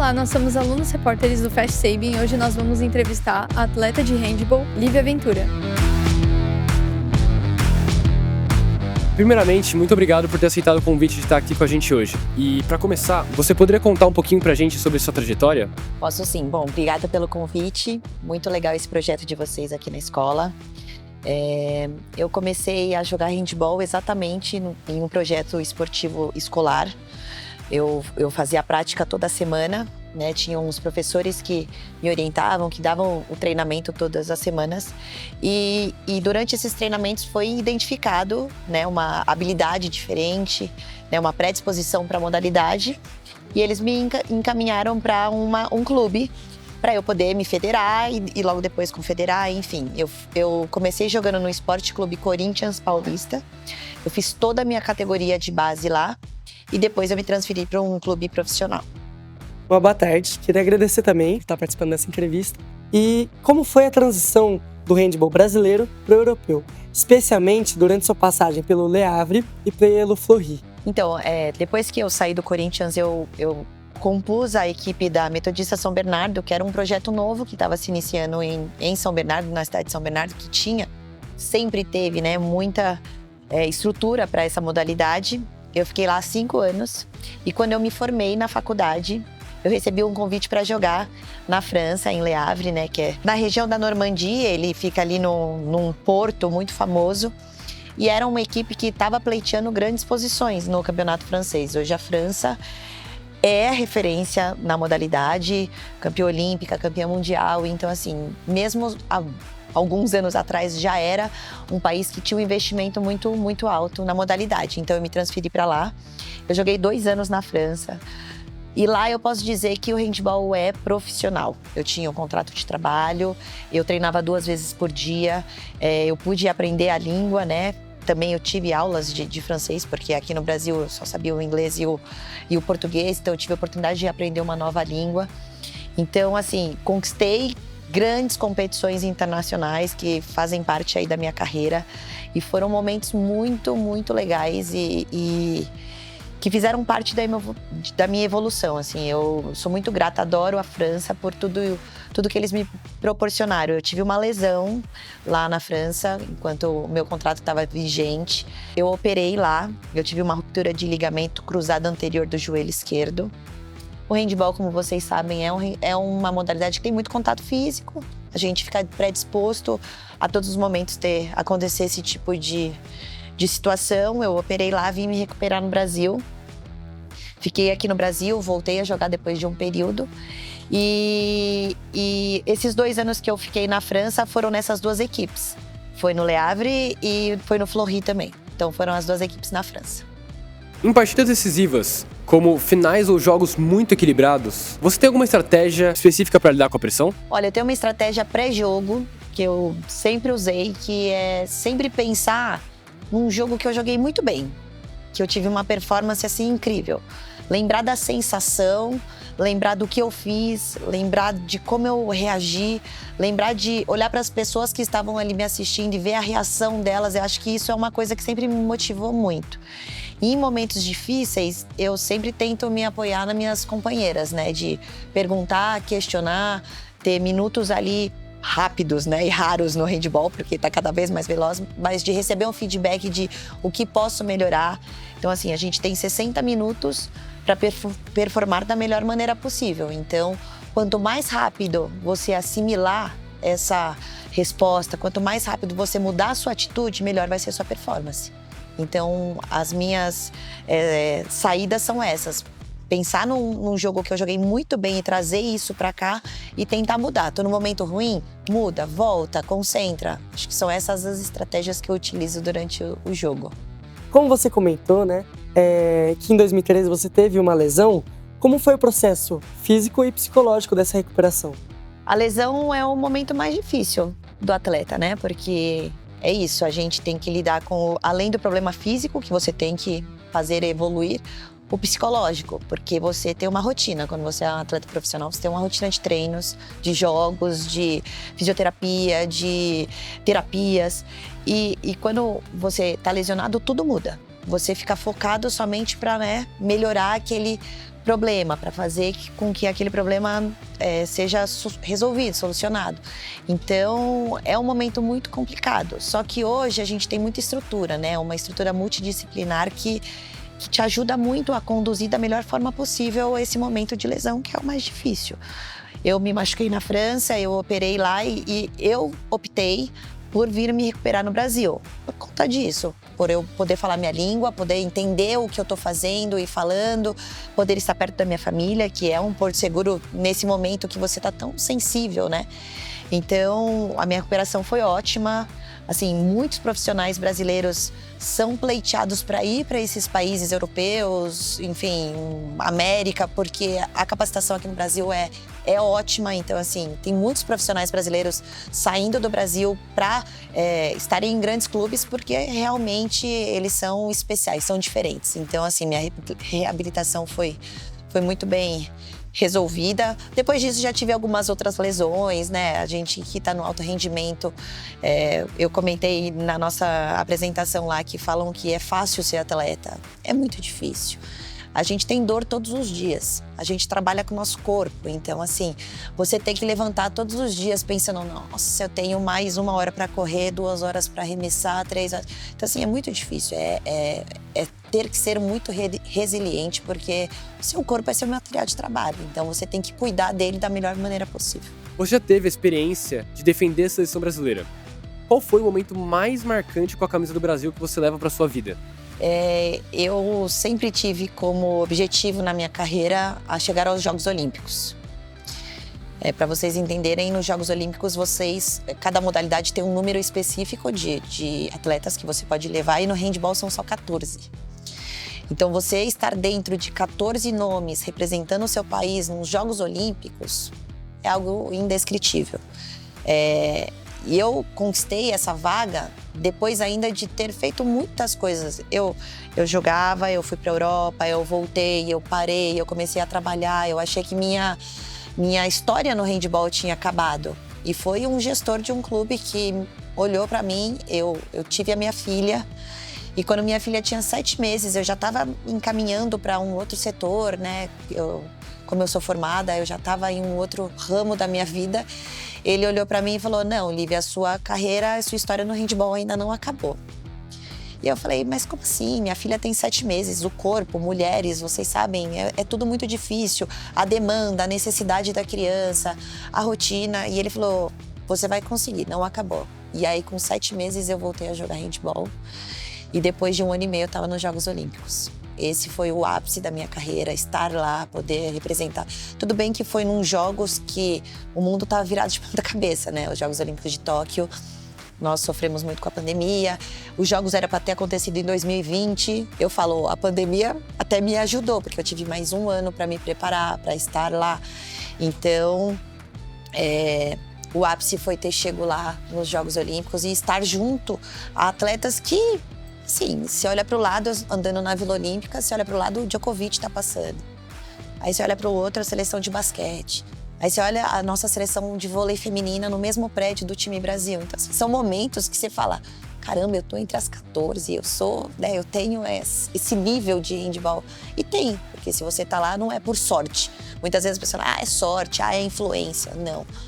Olá, nós somos alunos repórteres do Fast Sabin e hoje nós vamos entrevistar a atleta de handball, Lívia Ventura. Primeiramente, muito obrigado por ter aceitado o convite de estar aqui com a gente hoje. E para começar, você poderia contar um pouquinho pra gente sobre sua trajetória? Posso sim. Bom, obrigada pelo convite. Muito legal esse projeto de vocês aqui na escola. Eu comecei a jogar handball exatamente em um projeto esportivo escolar. Eu fazia a prática toda semana, né? Tinha uns professores que me orientavam, que davam o treinamento todas as semanas. E durante esses treinamentos foi identificado, né, uma habilidade diferente, né, uma predisposição para a modalidade. E eles me encaminharam para um clube, para eu poder me federar e logo depois confederar, enfim. Eu comecei jogando no Esporte Clube Corinthians Paulista. Eu fiz toda a minha categoria de base lá. E depois eu me transferi para um clube profissional. Boa tarde, queria agradecer também por estar participando dessa entrevista. E como foi a transição do handball brasileiro para o europeu, especialmente durante sua passagem pelo Le Havre e pelo Fleury? Então, depois que eu saí do Corinthians, eu compus a equipe da Metodista São Bernardo, que era um projeto novo que estava se iniciando em São Bernardo, na cidade de São Bernardo, que sempre teve, né, muita estrutura para essa modalidade. Eu fiquei lá 5 anos e quando eu me formei na faculdade, eu recebi um convite para jogar na França, em Le Havre, né, que é na região da Normandia. Ele fica ali num porto muito famoso. E era uma equipe que estava pleiteando grandes posições no campeonato francês. Hoje a França é referência na modalidade, campeã olímpica, campeã mundial. Então, assim, mesmo alguns anos atrás já era um país que tinha um investimento muito, muito alto na modalidade. Então eu me transferi para lá. Eu joguei 2 anos na França. E lá eu posso dizer que o handball é profissional. Eu tinha um contrato de trabalho, eu treinava 2 vezes por dia, eu pude aprender a língua, né? Também eu tive aulas de francês, porque aqui no Brasil eu só sabia o inglês e o português, então eu tive a oportunidade de aprender uma nova língua. Então, assim, conquistei grandes competições internacionais que fazem parte aí da minha carreira e foram momentos muito, muito legais e que fizeram parte da minha evolução. Assim, eu sou muito grata, adoro a França por tudo que eles me proporcionaram. Eu tive uma lesão lá na França, enquanto o meu contrato estava vigente. Eu operei lá, eu tive uma ruptura de ligamento cruzado anterior do joelho esquerdo. O handball, como vocês sabem, é uma modalidade que tem muito contato físico. A gente fica predisposto a todos os momentos acontecer esse tipo de situação. Eu operei lá, vim me recuperar no Brasil. Fiquei aqui no Brasil, voltei a jogar depois de um período. E esses 2 anos que eu fiquei na França foram nessas 2 equipes. Foi no Le Havre e foi no Fleury também. Então foram as 2 equipes na França. Em partidas decisivas, como finais ou jogos muito equilibrados, você tem alguma estratégia específica para lidar com a pressão? Olha, eu tenho uma estratégia pré-jogo que eu sempre usei, que é sempre pensar num jogo que eu joguei muito bem, que eu tive uma performance assim incrível. Lembrar da sensação, lembrar do que eu fiz, lembrar de como eu reagi, lembrar de olhar para as pessoas que estavam ali me assistindo e ver a reação delas. Eu acho que isso é uma coisa que sempre me motivou muito. E em momentos difíceis, eu sempre tento me apoiar nas minhas companheiras, né? De perguntar, questionar, ter minutos ali rápidos, né? E raros no handball, porque tá cada vez mais veloz, mas de receber um feedback de o que posso melhorar. Então, assim, a gente tem 60 minutos para performar da melhor maneira possível. Então, quanto mais rápido você assimilar essa resposta, quanto mais rápido você mudar a sua atitude, melhor vai ser a sua performance. Então, as minhas saídas são essas. Pensar num jogo que eu joguei muito bem e trazer isso pra cá e tentar mudar. Tô num momento ruim? Muda, volta, concentra. Acho que são essas as estratégias que eu utilizo durante o jogo. Como você comentou, né, que em 2013 você teve uma lesão, como foi o processo físico e psicológico dessa recuperação? A lesão é o momento mais difícil do atleta, né? Porque é isso, a gente tem que lidar com, além do problema físico, que você tem que fazer evoluir, o psicológico, porque você tem uma rotina. Quando você é um atleta profissional, você tem uma rotina de treinos, de jogos, de fisioterapia, de terapias. E quando você está lesionado, tudo muda. Você fica focado somente para, né, melhorar aquele problema, para fazer com que aquele problema seja resolvido, solucionado. Então, é um momento muito complicado. Só que hoje a gente tem muita estrutura, né? Uma estrutura multidisciplinar que te ajuda muito a conduzir da melhor forma possível esse momento de lesão, que é o mais difícil. Eu me machuquei na França, eu operei lá e eu optei por vir me recuperar no Brasil. Por conta disso, por eu poder falar minha língua, poder entender o que eu tô fazendo e falando, poder estar perto da minha família, que é um porto seguro nesse momento que você tá tão sensível, né? Então, a minha recuperação foi ótima. Assim, muitos profissionais brasileiros são pleiteados para ir para esses países europeus, enfim, América, porque a capacitação aqui no Brasil é ótima. Então, assim, tem muitos profissionais brasileiros saindo do Brasil para estarem em grandes clubes, porque realmente eles são especiais, são diferentes. Então, assim, minha reabilitação foi muito bem resolvida. Depois disso, já tive algumas outras lesões, né? A gente que tá no alto rendimento, eu comentei na nossa apresentação lá que falam que é fácil ser atleta. É muito difícil. A gente tem dor todos os dias. A gente trabalha com o nosso corpo. Então, assim, você tem que levantar todos os dias pensando, nossa, eu tenho mais 1 hora para correr, 2 horas para arremessar, 3 horas. Então, assim, é muito difícil. É ter que ser muito resiliente, porque o seu corpo é seu material de trabalho. Então, você tem que cuidar dele da melhor maneira possível. Você já teve a experiência de defender a seleção brasileira. Qual foi o momento mais marcante com a camisa do Brasil que você leva para sua vida? Eu sempre tive como objetivo na minha carreira a chegar aos Jogos Olímpicos. Para vocês entenderem, nos Jogos Olímpicos, cada modalidade tem um número específico de atletas que você pode levar, e no handball são só 14. Então, você estar dentro de 14 nomes representando o seu país nos Jogos Olímpicos é algo indescritível. E eu conquistei essa vaga depois ainda de ter feito muitas coisas. Eu jogava, eu fui para a Europa, eu voltei, eu parei, eu comecei a trabalhar. Eu achei que minha história no handball tinha acabado. E foi um gestor de um clube que olhou para mim, eu tive a minha filha. E quando minha filha tinha 7 meses, eu já estava encaminhando para um outro setor, né? Como eu sou formada, eu já estava em um outro ramo da minha vida. Ele olhou para mim e falou, não, Lívia, a sua carreira, a sua história no handball ainda não acabou. E eu falei, mas como assim? Minha filha tem 7 meses, o corpo, mulheres, vocês sabem, é tudo muito difícil. A demanda, a necessidade da criança, a rotina. E ele falou, você vai conseguir, não acabou. E aí, com 7 meses, eu voltei a jogar handball. E depois de 1 ano e meio, eu estava nos Jogos Olímpicos. Esse foi o ápice da minha carreira, estar lá, poder representar. Tudo bem que foi num Jogos que o mundo estava virado de ponta cabeça, né? Os Jogos Olímpicos de Tóquio, nós sofremos muito com a pandemia. Os Jogos eram para ter acontecido em 2020. Eu falo, a pandemia até me ajudou, porque eu tive mais 1 ano para me preparar, para estar lá. Então, o ápice foi ter chego lá nos Jogos Olímpicos e estar junto a atletas que, sim, você olha para o lado, andando na Vila Olímpica, você olha para o lado, o Djokovic está passando. Aí você olha para o outro, a seleção de basquete. Aí você olha a nossa seleção de vôlei feminina no mesmo prédio do time Brasil. Então, assim, são momentos que você fala, caramba, eu tô entre as 14, eu tenho esse nível de handball. E tem, porque se você tá lá, não é por sorte. Muitas vezes a pessoa fala, é sorte, é influência.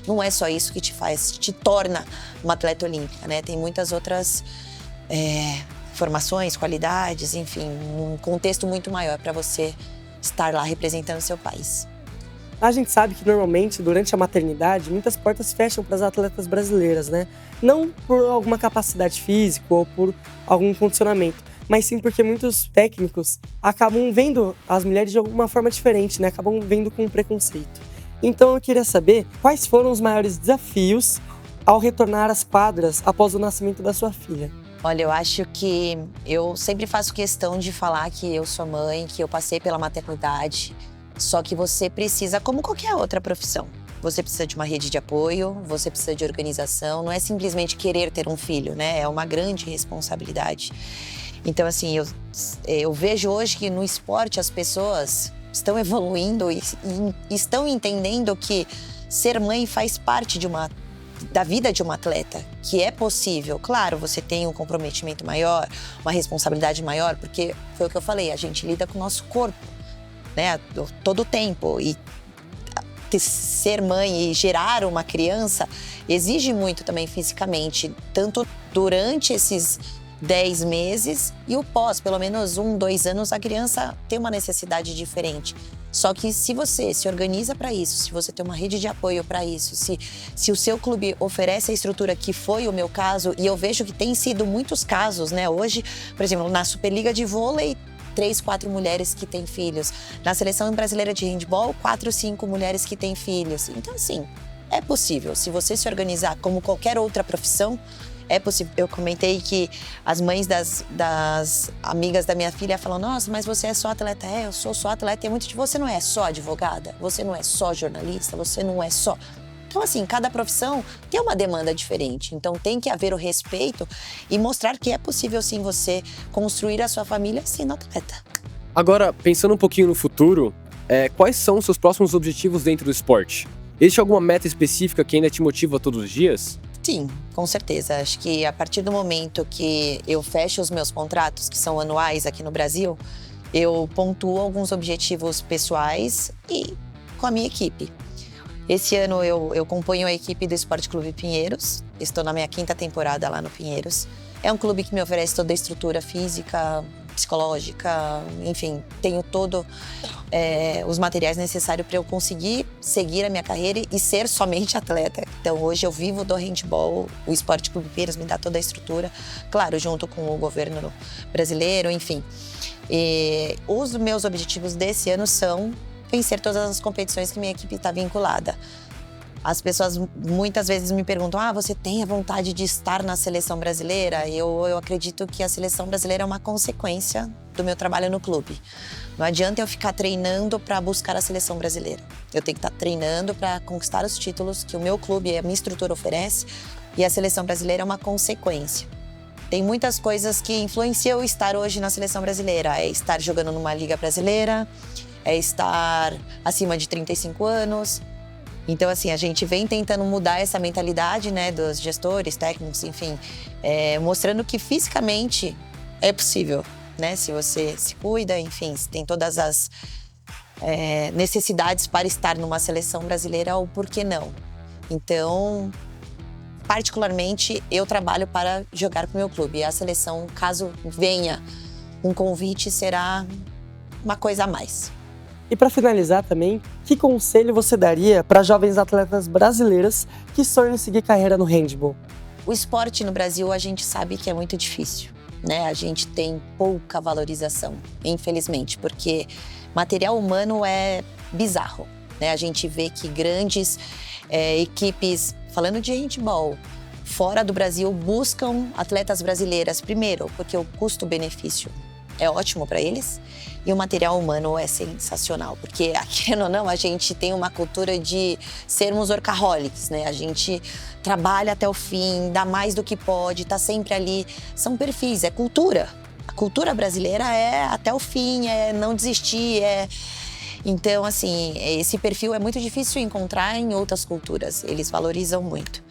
Não é só isso que te torna uma atleta olímpica, né? Tem muitas outras formações, qualidades, enfim, um contexto muito maior para você estar lá representando o seu país. A gente sabe que normalmente, durante a maternidade, muitas portas fecham para as atletas brasileiras, né? Não por alguma capacidade física ou por algum condicionamento, mas sim porque muitos técnicos acabam vendo as mulheres de alguma forma diferente, né? Acabam vendo com preconceito. Então eu queria saber quais foram os maiores desafios ao retornar às quadras após o nascimento da sua filha. Olha, eu acho que eu sempre faço questão de falar que eu sou mãe, que eu passei pela maternidade. Só que você precisa, como qualquer outra profissão, você precisa de uma rede de apoio, você precisa de organização. Não é simplesmente querer ter um filho, né? É uma grande responsabilidade. Então, assim, eu vejo hoje que no esporte as pessoas estão evoluindo e estão entendendo que ser mãe faz parte da vida de uma atleta, que é possível. Claro, você tem um comprometimento maior, uma responsabilidade maior, porque foi o que eu falei, a gente lida com o nosso corpo. né, todo o tempo. E ser mãe e gerar uma criança exige muito também fisicamente, tanto durante esses 10 meses e o pós, pelo menos 1, 2 anos, a criança tem uma necessidade diferente. Só que se você se organiza para isso, se você tem uma rede de apoio para isso, se o seu clube oferece a estrutura, que foi o meu caso, e eu vejo que tem sido muitos casos, né? Hoje, por exemplo, na Superliga de Vôlei, 3, 4 mulheres que têm filhos. Na Seleção Brasileira de Handball, 4, 5 mulheres que têm filhos. Então, assim, é possível. Se você se organizar como qualquer outra profissão, é possível. Eu comentei que as mães das amigas da minha filha falam: nossa, mas você é só atleta. É, eu sou só atleta. E é muito de você não é só advogada, você não é só jornalista, você não é só... Então, assim, cada profissão tem uma demanda diferente. Então, tem que haver o respeito e mostrar que é possível, sim, você construir a sua família sendo atleta. Agora, pensando um pouquinho no futuro, quais são os seus próximos objetivos dentro do esporte? Existe alguma meta específica que ainda te motiva todos os dias? Sim, com certeza. Acho que a partir do momento que eu fecho os meus contratos, que são anuais aqui no Brasil, eu pontuo alguns objetivos pessoais e com a minha equipe. Esse ano eu componho a equipe do Esporte Clube Pinheiros. Estou na minha 5ª temporada lá no Pinheiros. É um clube que me oferece toda a estrutura física, psicológica, enfim, tenho todos os materiais necessários para eu conseguir seguir a minha carreira e ser somente atleta. Então, hoje eu vivo do handball, o Esporte Clube Pinheiros me dá toda a estrutura, claro, junto com o governo brasileiro, enfim. E os meus objetivos desse ano são vencer todas as competições que minha equipe está vinculada. As pessoas muitas vezes me perguntam: você tem a vontade de estar na seleção brasileira? Eu acredito que a seleção brasileira é uma consequência do meu trabalho no clube. Não adianta eu ficar treinando para buscar a seleção brasileira. Eu tenho que estar treinando para conquistar os títulos que o meu clube e a minha estrutura oferece, e a seleção brasileira é uma consequência. Tem muitas coisas que influenciam eu estar hoje na seleção brasileira. É estar jogando numa liga brasileira, é estar acima de 35 anos. Então, assim, a gente vem tentando mudar essa mentalidade, né, dos gestores, técnicos, enfim, mostrando que fisicamente é possível, né, se você se cuida, enfim, se tem todas as necessidades para estar numa seleção brasileira, ou por que não? Então, particularmente, eu trabalho para jogar para o meu clube. E a seleção, caso venha um convite, será uma coisa a mais. E para finalizar também, que conselho você daria para jovens atletas brasileiras que sonham em seguir carreira no handball? O esporte no Brasil, a gente sabe que é muito difícil, né? A gente tem pouca valorização, infelizmente, porque material humano é bizarro, né? A gente vê que grandes equipes, falando de handball, fora do Brasil, buscam atletas brasileiras, primeiro, porque o custo-benefício é ótimo para eles, e o material humano é sensacional, porque, querendo ou não, a gente tem uma cultura de sermos workaholics, né? A gente trabalha até o fim, dá mais do que pode, tá sempre ali. São perfis, é cultura. A cultura brasileira é até o fim, é não desistir, Então, assim, esse perfil é muito difícil encontrar em outras culturas, eles valorizam muito.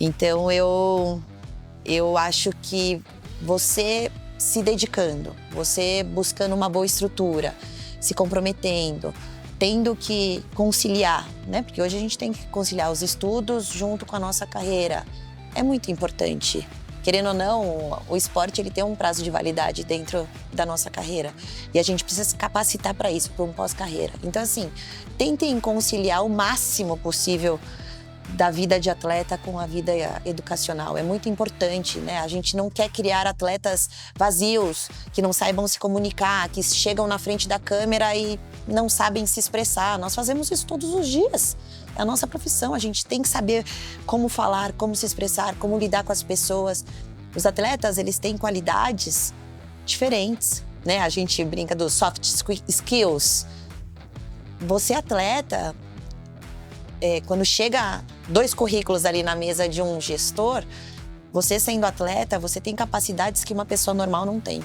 Então, eu acho que você se dedicando, você buscando uma boa estrutura, se comprometendo, tendo que conciliar, né? Porque hoje a gente tem que conciliar os estudos junto com a nossa carreira. É muito importante. Querendo ou não, o esporte ele tem um prazo de validade dentro da nossa carreira. E a gente precisa se capacitar para isso, para um pós-carreira. Então, assim, tentem conciliar o máximo possível da vida de atleta com a vida educacional. É muito importante, né? A gente não quer criar atletas vazios, que não saibam se comunicar, que chegam na frente da câmera e não sabem se expressar. Nós fazemos isso todos os dias. É a nossa profissão, a gente tem que saber como falar, como se expressar, como lidar com as pessoas. Os atletas, eles têm qualidades diferentes, né? A gente brinca dos soft skills. Você atleta, quando chega 2 currículos ali na mesa de um gestor, você sendo atleta, você tem capacidades que uma pessoa normal não tem.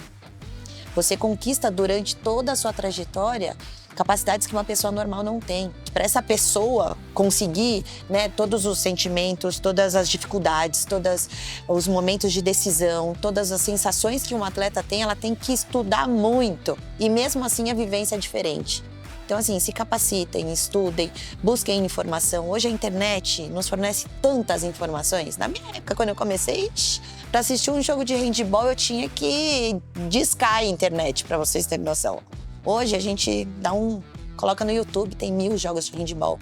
Você conquista durante toda a sua trajetória capacidades que uma pessoa normal não tem. Para essa pessoa conseguir, né, todos os sentimentos, todas as dificuldades, todos os momentos de decisão, todas as sensações que um atleta tem, ela tem que estudar muito. E mesmo assim a vivência é diferente. Então, assim, se capacitem, estudem, busquem informação. Hoje a internet nos fornece tantas informações. Na minha época, quando eu comecei, para assistir um jogo de handball, eu tinha que discar a internet, para vocês terem noção. Hoje a gente coloca no YouTube, tem 1000 jogos de handball.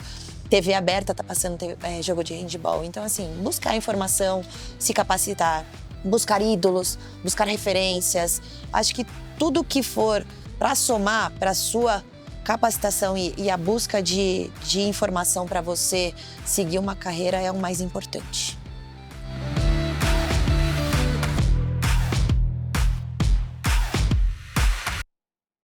TV aberta tá passando jogo de handball. Então, assim, buscar informação, se capacitar, buscar ídolos, buscar referências. Acho que tudo que for para somar para sua capacitação e a busca de informação para você seguir uma carreira é o mais importante.